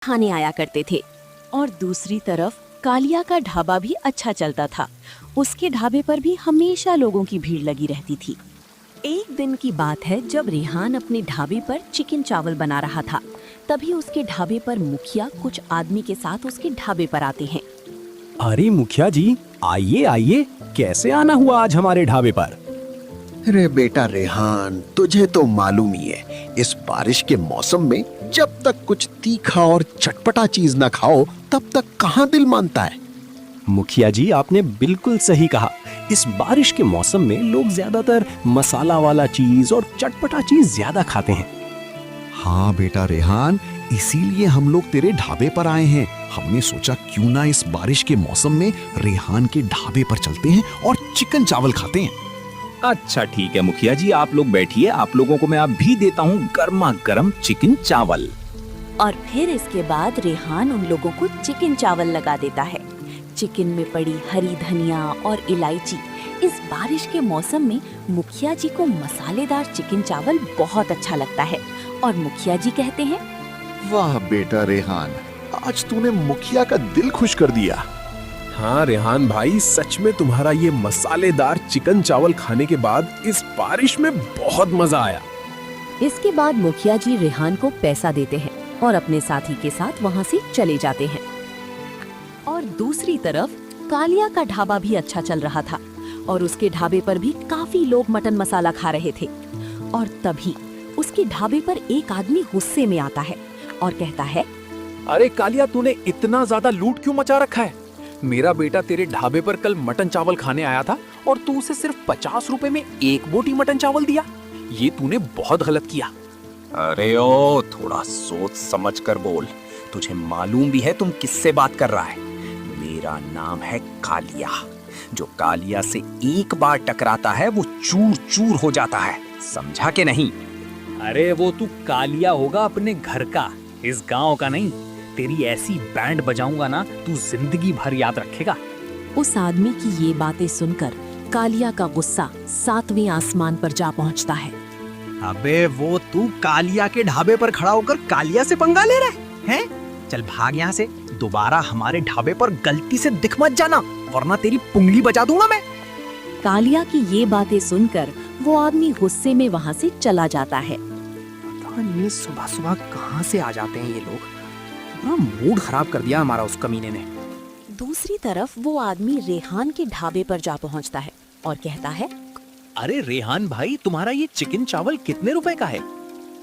खाने आया करते थे। और दूसरी तरफ कालिया का ढाबा भी अच्छा चलता था। उसके ढाबे पर भी हमेशा लोगों की भीड़ लगी रहती थी। एक दिन की बात है जब रेहान अपने ढाबे पर चिकन चावल बना रहा था। तभी उसके ढाबे पर मुखिया कुछ आदमी के साथ उसके ढाबे पर आते हैं। अरे मुखिया जी, आइए आइए, कैसे आना हुआ आज हमारे ढाबे पर? अरे बेटा रेहान, तुझे तो मालूम ही है, इस बारिश के मौसम में जब तक कुछ तीखा और चटपटा चीज ना खाओ तब तक कहाँ दिल मानता है। मुखिया जी, आपने बिल्कुल सही कहा। इस बारिश के मौसम में लोग ज्यादातर मसाला वाला चीज और चटपटा चीज ज्यादा खाते हैं। हाँ बेटा रेहान, इसीलिए हम लोग तेरे ढाबे पर आए हैं। हमने सोचा क्यों ना इस बारिश के मौसम में रेहान के ढाबे पर चलते हैं और चिकन चावल खाते हैं। अच्छा ठीक है मुखिया जी, आप लोग बैठिए, आप लोगों को मैं अभी देता हूँ गर्मा गर्म चिकन चावल। और फिर इसके बाद रेहान उन लोगों को चिकन चावल लगा देता है। चिकन में पड़ी हरी धनिया और इलायची। इस बारिश के मौसम में मुखिया जी को मसालेदार चिकन चावल बहुत अच्छा लगता है। और मुखिया जी कहते हैं, वाह बेटा रेहान, आज तूने मुखिया का दिल खुश कर दिया। हाँ रेहान भाई, सच में तुम्हारा ये मसालेदार चिकन चावल खाने के बाद इस बारिश में बहुत मजा आया। इसके बाद मुखिया जी रेहान को पैसा देते हैं और अपने साथी के साथ वहाँ से चले जाते हैं। और दूसरी तरफ कालिया का ढाबा भी अच्छा चल रहा था और उसके ढाबे पर भी काफी लोग मटन मसाला खा रहे थे। और तभी उसके ढाबे पर एक आदमी गुस्से में आता है और कहता है, अरे कालिया, तूने इतना ज्यादा लूट क्यों मचा रखा है? मेरा बेटा तेरे ढाबे पर कल मटन चावल खाने आया था और तू उसे सिर्फ 50 रुपए में एक बोटी मटन चावल दिया। ये तूने बहुत गलत किया। अरे ओ, थोड़ा सोच समझ कर बोल। तुझे मालूम भी है तुम किससे बात कर रहा है? मेरा नाम है कालिया। जो कालिया से एक बार टकराता है वो चूर चूर हो जाता है, समझा के नहीं? अरे वो तू कालिया होगा अपने घर का, इस गांव का नहीं। तेरी ऐसी बैंड बजाऊंगा ना, तू जिंदगी भर याद रखेगा। उस आदमी की ये बातें सुनकर कालिया का गुस्सा 7वें आसमान पर जा पहुंचता है। अबे वो तू कालिया के ढाबे पर खड़ा होकर कालिया से पंगा ले रहा है? चल भाग यहाँ से, दोबारा हमारे ढाबे पर गलती से दिख मत जाना, वरना तेरी पुंगली बजा दूंगा मैं। कालिया की ये बातें सुनकर वो आदमी गुस्से में वहाँ से चला जाता है। पता नहीं सुबह सुबह कहाँ से आ जाते हैं ये लोग। पूरा मूड खराब कर दिया हमारा उस कमीने ने। दूसरी तरफ वो आदमी रेहान के ढाबे पर जा पहुंचता है और कहता है, अरे रेहान भाई, तुम्हारा ये चिकन चावल कितने रुपए का है?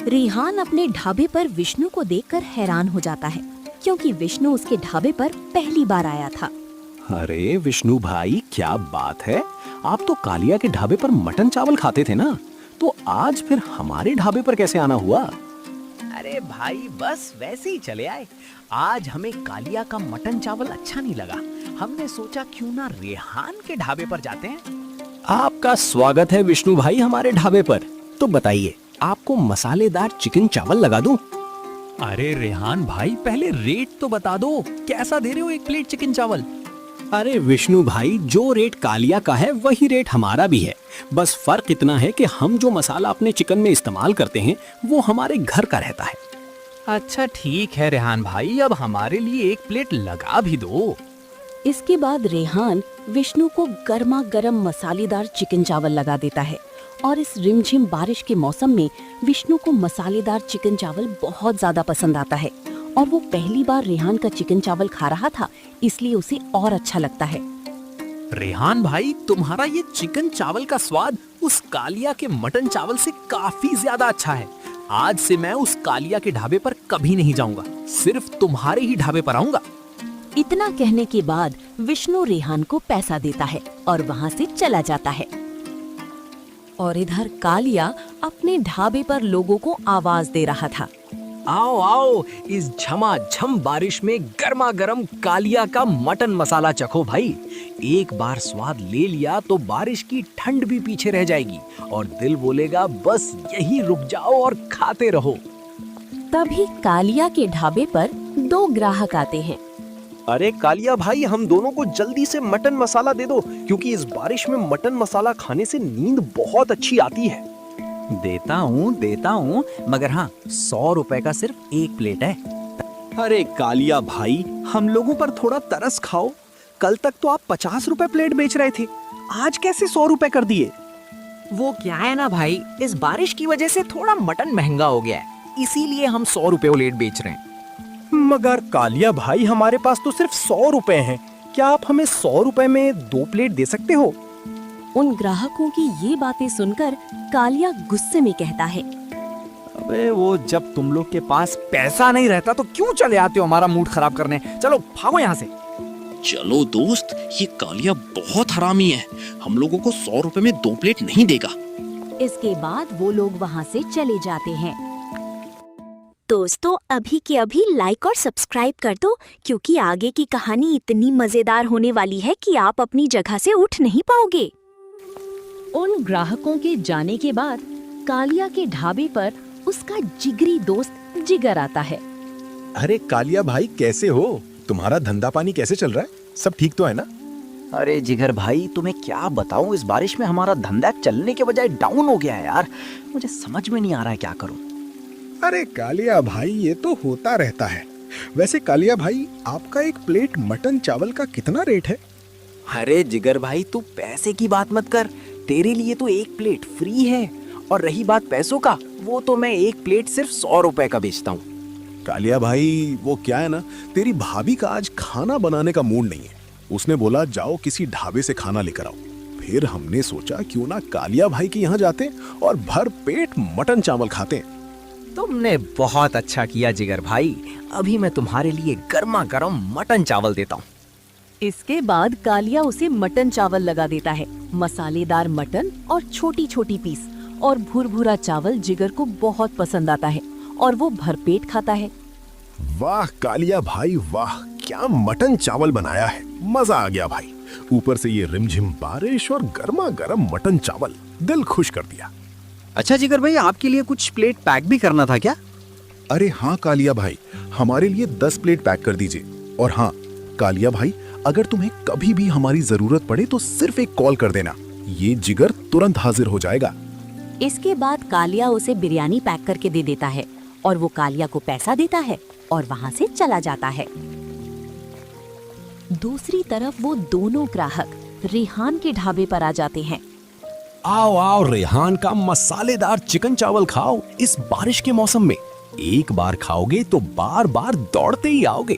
रेहान अपने ढाबे पर विष्णु को देखकर हैरान हो जाता है, क्योंकि विष्णु उसके ढाबे पर पहली बार आया था। अरे विष्णु भाई, क्या बात है, आप तो कालिया के ढाबे पर मटन चावल खाते थे ना, तो आज फिर हमारे ढाबे पर कैसे आना हुआ? अरे भाई बस वैसे ही चले आए। आज हमें कालिया का मटन चावल अच्छा नहीं लगा, हमने सोचा क्यों ना रेहान के ढाबे पर जाते हैं। आपका स्वागत है विष्णु भाई हमारे ढाबे पर। तो बताइए, आपको मसालेदार चिकन चावल लगा दूं? अरे रेहान भाई, पहले रेट तो बता दो, कैसा दे रहे हो एक प्लेट चिकन चावल? अरे विष्णु भाई, जो रेट कालिया का है वही रेट हमारा भी है। बस फर्क इतना है कि हम जो मसाला अपने चिकन में इस्तेमाल करते हैं वो हमारे घर का रहता है। अच्छा ठीक है रेहान भाई, अब हमारे लिए एक प्लेट लगा भी दो। इसके बाद रेहान विष्णु को गर्मा गर्म मसालेदार चिकन चावल लगा देता है। और इस रिमझिम बारिश के मौसम में विष्णु को मसालेदार चिकन चावल बहुत ज्यादा पसंद आता है और वो पहली बार रेहान का चिकन चावल खा रहा था, इसलिए उसे और अच्छा लगता है। रेहान भाई, तुम्हारा ये चिकन चावल का स्वाद उस कालिया के मटन चावल से काफी ज्यादा अच्छा है। आज से मैं उस कालिया के ढाबे पर कभी नहीं जाऊंगा, सिर्फ तुम्हारे ही ढाबे पर आऊंगा। इतना कहने के बाद विष्णु रेहान को पैसा देता है और वहाँ से चला जाता है। और इधर कालिया अपने ढाबे पर लोगों को आवाज दे रहा था, आओ आओ, इस झमाझम बारिश में गर्मा गर्म कालिया का मटन मसाला चखो भाई। एक बार स्वाद ले लिया तो बारिश की ठंड भी पीछे रह जाएगी और दिल बोलेगा बस यही रुक जाओ और खाते रहो। तभी कालिया के ढाबे पर 2 ग्राहक आते हैं। अरे कालिया भाई, हम दोनों को जल्दी से मटन मसाला दे दो, क्योंकि इस बारिश में मटन मसाला खाने से नींद बहुत अच्छी आती है। देता हूँ, मगर हाँ 100 रुपए का सिर्फ एक प्लेट है। अरे कालिया भाई, हम लोगों पर थोड़ा तरस खाओ। कल तक तो आप 50 रुपए प्लेट बेच रहे थे, आज कैसे 100 रुपए कर दिए? वो क्या है ना भाई, इस बारिश की वजह से थोड़ा मटन महंगा हो गया है, इसीलिए हम 100 रुपए प्लेट बेच रहे हैं। मगर कालिया भाई, हमारे पास तो सिर्फ 100 रुपए हैं। क्या आप हमें 100 रुपए में 2 प्लेट दे सकते हो? उन ग्राहकों की ये बातें सुनकर कालिया गुस्से में कहता है, अबे वो जब तुम लोग के पास पैसा नहीं रहता तो क्यों चले आते हो हमारा मूड खराब करने? चलो भागो यहाँ से। चलो दोस्त, ये कालिया बहुत हरामी है, हम लोगों को 100 रुपए में 2 प्लेट नहीं देगा। इसके बाद वो लोग वहाँ से चले जाते हैं। दोस्तों, अभी के अभी लाइक और सब्सक्राइब कर दो, क्योंकि आगे की कहानी इतनी मजेदार होने वाली है कि आप अपनी जगह से उठ नहीं पाओगे। उन ग्राहकों के जाने के बाद कालिया के ढाबे पर उसका जिगरी दोस्त जिगर आता है। अरे कालिया भाई, कैसे हो? तुम्हारा धंधा पानी कैसे चल रहा है? सब ठीक तो है ना? अरे जिगर भाई, तुम्हें क्या बताऊं, इस बारिश में हमारा धंधा चलने के बजाय डाउन हो गया है यार। मुझे समझ में नहीं आ रहा है क्या करूं। अरे कालिया भाई, ये तो होता रहता है। वैसे कालिया भाई, आपका एक प्लेट मटन चावल का कितना रेट है? अरे जिगर भाई, तू पैसे की बात मत कर, तेरे लिए तो एक प्लेट फ्री है। और रही बात पैसों का, वो तो मैं एक प्लेट सिर्फ 100 रुपए का बेचता हूँ। कालिया भाई, वो क्या है ना, तेरी भाभी का आज खाना बनाने का मूड नहीं है। उसने बोला जाओ किसी ढाबे से खाना लेकर आओ। फिर हमने सोचा क्यों ना कालिया भाई के यहाँ जाते और भर पेट मटन चावल खाते। तुमने बहुत अच्छा किया जिगर भाई, अभी मैं तुम्हारे लिए गर्मा गर्म मटन चावल देता हूँ। इसके बाद कालिया उसे मटन चावल लगा देता है। मसालेदार मटन और छोटी छोटी पीस और भुरभुरा चावल जिगर को बहुत पसंद आता है और वो भरपेट खाता है। वाह कालिया भाई वाह, क्या मटन चावल बनाया है, मजा आ गया भाई। ऊपर से ये रिमझिम बारिश और गर्मा गर्म मटन चावल, दिल खुश कर दिया। अच्छा जिगर भाई, आपके लिए कुछ प्लेट पैक भी करना था क्या? अरे हाँ कालिया भाई, हमारे लिए 10 प्लेट पैक कर दीजिए। और हाँ कालिया भाई, अगर तुम्हें कभी भी हमारी जरूरत पड़े तो सिर्फ एक कॉल कर देना, ये जिगर तुरंत हाजिर हो जाएगा। इसके बाद कालिया उसे बिरयानी पैक करके दे देता है और वो कालिया को पैसा देता है और वहाँ से चला जाता है। दूसरी तरफ वो दोनों ग्राहक रेहान के ढाबे पर आ जाते हैं। आओ आओ, रेहान का मसालेदार चिकन चावल खाओ इस बारिश के मौसम में। एक बार खाओगे तो बार बार दौड़ते ही आओगे।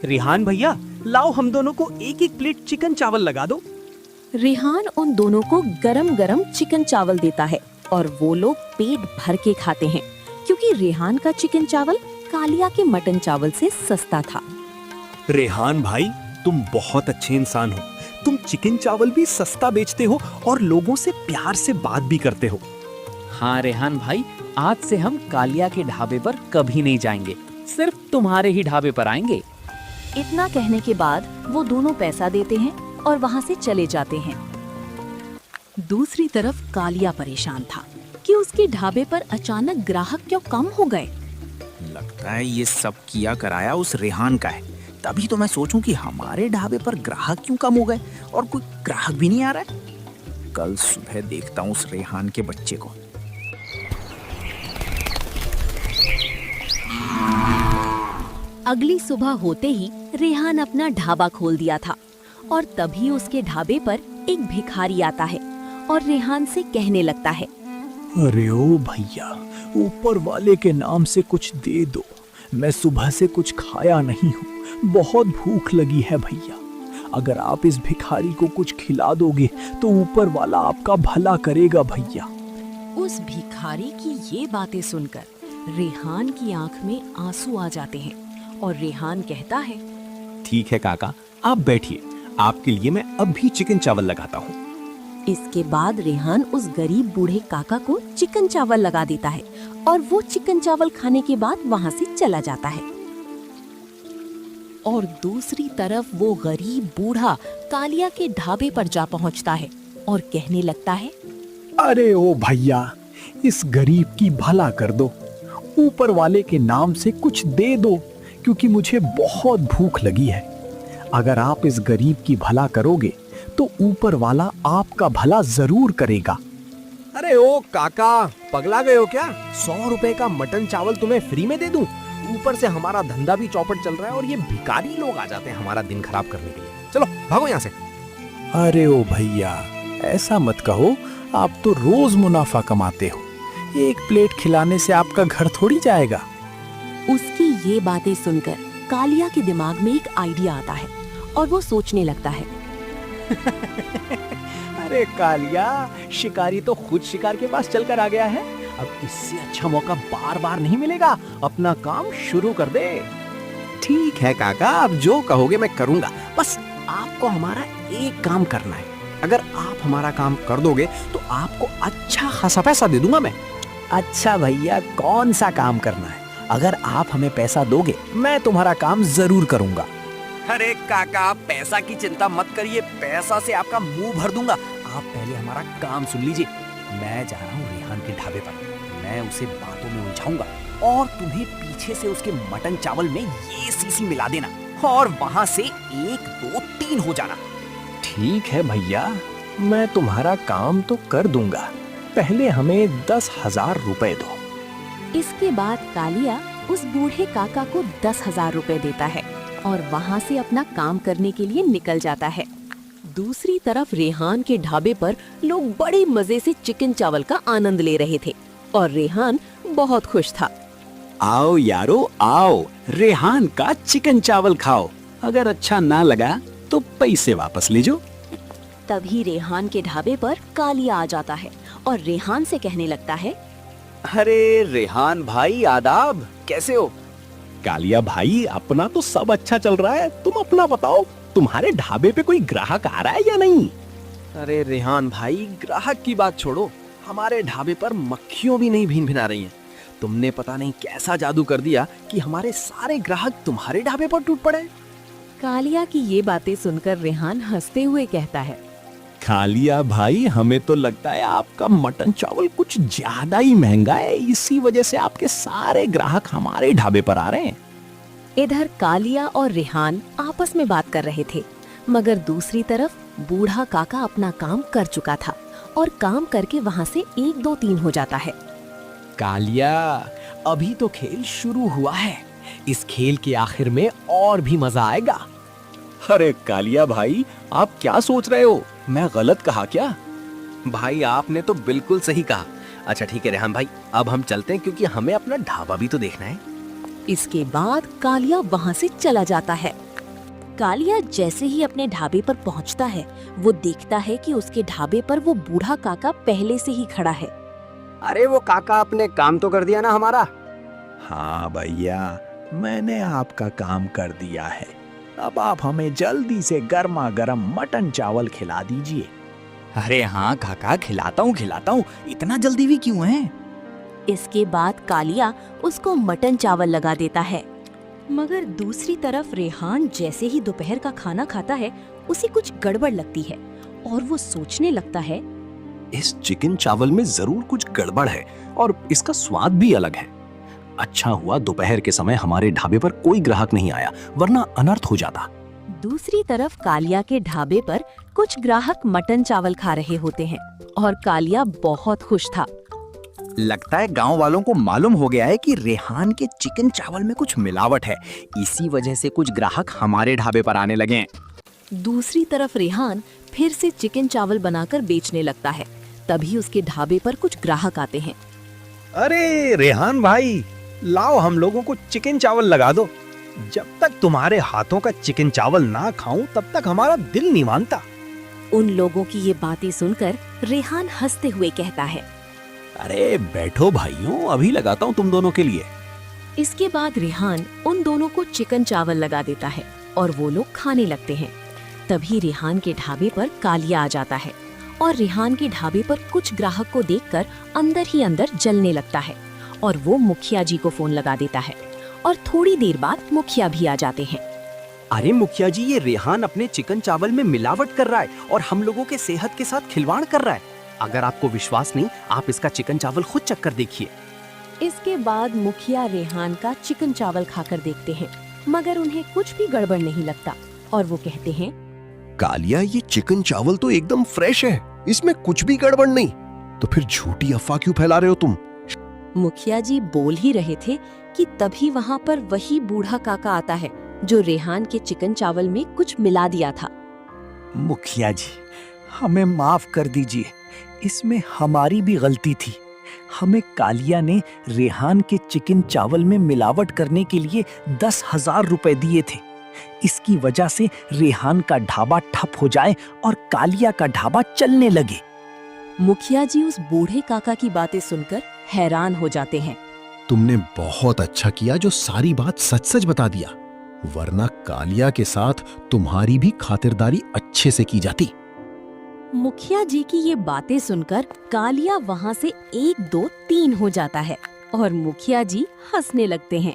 रेहान भैया, लाओ हम दोनों को एक एक प्लेट चिकन चावल लगा दो। रेहान उन दोनों को गरम गरम चिकन चावल देता है और वो लोग पेट भर के खाते हैं, क्योंकि रेहान का चिकन चावल कालिया के मटन चावल से सस्ता था। रेहान भाई, तुम बहुत अच्छे इंसान हो। तुम चिकन चावल भी सस्ता बेचते हो और लोगों से प्यार से बात भी करते हो। हाँ रेहान भाई, आज से हम कालिया के ढाबे पर कभी नहीं जाएंगे, सिर्फ तुम्हारे ही ढाबे पर आएंगे। इतना कहने के बाद वो दोनों पैसा देते हैं और वहाँ से चले जाते हैं। दूसरी तरफ कालिया परेशान था कि उसके ढाबे पर अचानक ग्राहक क्यों कम हो गए। लगता है ये सब किया कराया उस रेहान का है, तभी तो मैं सोचूं कि हमारे ढाबे पर ग्राहक क्यों कम हो गए और कोई ग्राहक भी नहीं आ रहा है। कल सुबह देखता हूँ उस रेहान के बच्चे को। अगली सुबह होते ही रेहान अपना ढाबा खोल दिया था और तभी उसके ढाबे पर एक भिखारी आता है और रेहान से कहने लगता है, अरे ओ भैया, ऊपर वाले के नाम से कुछ दे दो, मैं सुबह से कुछ खाया नहीं हूँ, बहुत भूख लगी है भैया। अगर आप इस भिखारी को कुछ खिला दोगे तो ऊपर वाला आपका भला करेगा भैया। उस भिखारी की ये बातें सुनकर रेहान की आंख में आंसू आ जाते हैं और रेहान कहता है, ठीक है काका, आप बैठिए, आपके लिए मैं अभी चिकन चावल लगाता हूँ। इसके बाद रेहान उस गरीब बूढ़े काका को चिकन चावल लगा देता है और वो चिकन चावल खाने के बाद वहाँ से चला जाता है। और दूसरी तरफ वो गरीब बूढ़ा कालिया के ढाबे पर जा पहुँचता है और कहने लगता है, अरे ओ भैया, इस गरीब की भला कर दो, ऊपर वाले के नाम से कुछ दे दो, क्योंकि मुझे बहुत भूख लगी है। अगर आप इस गरीब की भला करोगे तो ऊपर वाला आपका भला जरूर करेगा। अरे ओ काका, पगला गए हो क्या? 100 रुपए का मटन चावल तुम्हें फ्री में दे दूं? ऊपर से हमारा धंधा भी चौपट चल रहा है और ये भिखारी लोग आ जाते हैं हमारा दिन खराब करने के लिए। चलो भागो यहाँ से। अरे ओ भैया, ऐसा मत कहो, आप तो रोज मुनाफा कमाते हो, एक प्लेट खिलाने से आपका घर थोड़ी जाएगा। उसकी ये बातें सुनकर कालिया के दिमाग में एक आइडिया आता है और वो सोचने लगता है। अरे कालिया, शिकारी तो खुद शिकार के पास चलकर आ गया है। अब इससे अच्छा मौका बार बार नहीं मिलेगा, अपना काम शुरू कर दे। ठीक है काका, आप जो कहोगे मैं करूंगा, बस आपको हमारा एक काम करना है। अगर आप हमारा काम कर दोगे तो आपको अच्छा खासा पैसा दे दूंगा मैं। अच्छा भैया, कौन सा काम करना है? अगर आप हमें पैसा दोगे मैं तुम्हारा काम जरूर करूंगा। अरे काका, पैसा की चिंता मत करिए, पैसा से आपका मुंह भर दूंगा। आप पहले हमारा काम सुन लीजिए। मैं जा रहा हूँ रेहान के ढाबे पर, मैं उसे बातों में उलझाऊंगा और तुम्हें पीछे से उसके मटन चावल में ये सीसी मिला देना और वहां से 1 2 3 हो जाना। ठीक है भैया, मैं तुम्हारा काम तो कर दूंगा, पहले हमें 10,000 रुपए दो। इसके बाद कालिया उस बूढ़े काका को 10,000 रुपए देता है और वहाँ से अपना काम करने के लिए निकल जाता है। दूसरी तरफ रेहान के ढाबे पर लोग बड़े मजे से चिकन चावल का आनंद ले रहे थे और रेहान बहुत खुश था। आओ यारो आओ, रेहान का चिकन चावल खाओ, अगर अच्छा ना लगा तो पैसे वापस ले जाओ। तभी रेहान के ढाबे पर कालिया आ जाता है और रेहान से कहने लगता है, अरे रेहान भाई, आदाब, कैसे हो? कालिया भाई, अपना तो सब अच्छा चल रहा है, तुम अपना बताओ, तुम्हारे ढाबे पे कोई ग्राहक आ रहा है या नहीं? अरे रेहान भाई, ग्राहक की बात छोड़ो, हमारे ढाबे पर मक्खियों भी नहीं भीन भिना रही हैं। तुमने पता नहीं कैसा जादू कर दिया कि हमारे सारे ग्राहक तुम्हारे ढाबे पर टूट पड़े। कालिया की ये बातें सुनकर रेहान हंसते हुए कहता है, कालिया भाई, हमें तो लगता है आपका मटन चावल कुछ ज्यादा ही महंगा है, इसी वजह से आपके सारे ग्राहक हमारे ढाबे पर आ रहे हैं। इधर कालिया और रेहान आपस में बात कर रहे थे, मगर दूसरी तरफ बूढ़ा काका अपना काम कर चुका था और काम करके वहाँ से 1 2 3 हो जाता है। कालिया, अभी तो खेल शुरू हुआ है, इस खेल के आखिर में और भी मजा आएगा। अरे कालिया भाई, आप क्या सोच रहे हो? मैं गलत कहा क्या? भाई आपने तो बिल्कुल सही कहा। अच्छा ठीक है रेहान भाई, अब हम चलते हैं क्योंकि हमें अपना ढाबा भी तो देखना है। इसके बाद कालिया वहाँ से चला जाता है। कालिया जैसे ही अपने ढाबे पर पहुँचता है, वो देखता है कि उसके ढाबे पर वो बूढ़ा काका पहले से ही खड़ा है। अरे वो काका, आपने काम तो कर दिया ना हमारा? हाँ भैया, मैंने आपका काम कर दिया है, अब आप हमें जल्दी से गर्मा गर्म मटन चावल खिला दीजिए। अरे हाँ काका, खिलाता हूँ, इतना जल्दी भी क्यों है? इसके बाद कालिया उसको मटन चावल लगा देता है, मगर दूसरी तरफ रेहान जैसे ही दोपहर का खाना खाता है, उसे कुछ गड़बड़ लगती है और वो सोचने लगता है, इस चिकन चावल में जरूर कुछ गड़बड़ है और इसका स्वाद भी अलग है। अच्छा हुआ दोपहर के समय हमारे ढाबे पर कोई ग्राहक नहीं आया, वरना अनर्थ हो जाता। दूसरी तरफ कालिया के ढाबे पर कुछ ग्राहक मटन चावल खा रहे होते हैं और कालिया बहुत खुश था। लगता है गांव वालों को मालूम हो गया है कि रेहान के चिकन चावल में कुछ मिलावट है, इसी वजह से कुछ ग्राहक हमारे ढाबे पर आने लगे हैं। दूसरी तरफ रेहान फिर से चिकन चावल बनाकर बेचने लगता है। तभी उसके ढाबे पर कुछ ग्राहक आते हैं। अरे रेहान भाई, लाओ हम लोगों को चिकन चावल लगा दो। जब तक तुम्हारे हाथों का चिकन चावल ना खाऊं तब तक हमारा दिल नहीं मानता। उन लोगों की ये बातें सुनकर रेहान हंसते हुए कहता है, अरे बैठो भाइयों, अभी लगाता हूँ तुम दोनों के लिए। इसके बाद रेहान उन दोनों को चिकन चावल लगा देता है और वो लोग खाने लगते हैं। तभी रेहान के ढाबे पर कालिया आ जाता है और रेहान के ढाबे पर कुछ ग्राहक को देखकर अंदर ही अंदर जलने लगता है और वो मुखिया जी को फोन लगा देता है और थोड़ी देर बाद मुखिया भी आ जाते हैं। अरे मुखिया जी, ये रेहान अपने चिकन चावल में मिलावट कर रहा है और हम लोगों के सेहत के साथ खिलवाड़ कर रहा है। अगर आपको विश्वास नहीं, आप इसका चिकन चावल खुद चख कर देखिए। इसके बाद मुखिया रेहान का चिकन चावल खाकर देखते हैं, मगर उन्हें कुछ भी गड़बड़ नहीं लगता और वो कहते हैं, कालिया, ये चिकन चावल तो एकदम फ्रेश है, इसमें कुछ भी गड़बड़ नहीं। तो फिर झूठी अफवाह क्यों फैला रहे हो तुम? मुखिया जी बोल ही रहे थे कि तभी वहाँ पर वही बूढ़ा काका आता है जो रेहान के चिकन चावल में कुछ मिला दिया था। मुखिया जी, हमें माफ कर दीजिए, इसमें हमारी भी गलती थी। हमें कालिया ने रेहान के चिकन चावल में मिलावट करने के लिए 10,000 रुपए दिए थे। इसकी वजह से रेहान का ढाबा ठप हो जाए और कालिया का ढाबा चलने लगे। मुखिया जी उस बूढ़े काका की बातें सुनकर हैरान हो जाते हैं। तुमने बहुत अच्छा किया जो सारी बात सच सच बता दिया, वरना कालिया के साथ तुम्हारी भी खातिरदारी अच्छे से की जाती। मुखिया जी की ये बातें सुनकर कालिया वहाँ से 1, 2, 3 हो जाता है और मुखिया जी हंसने लगते हैं।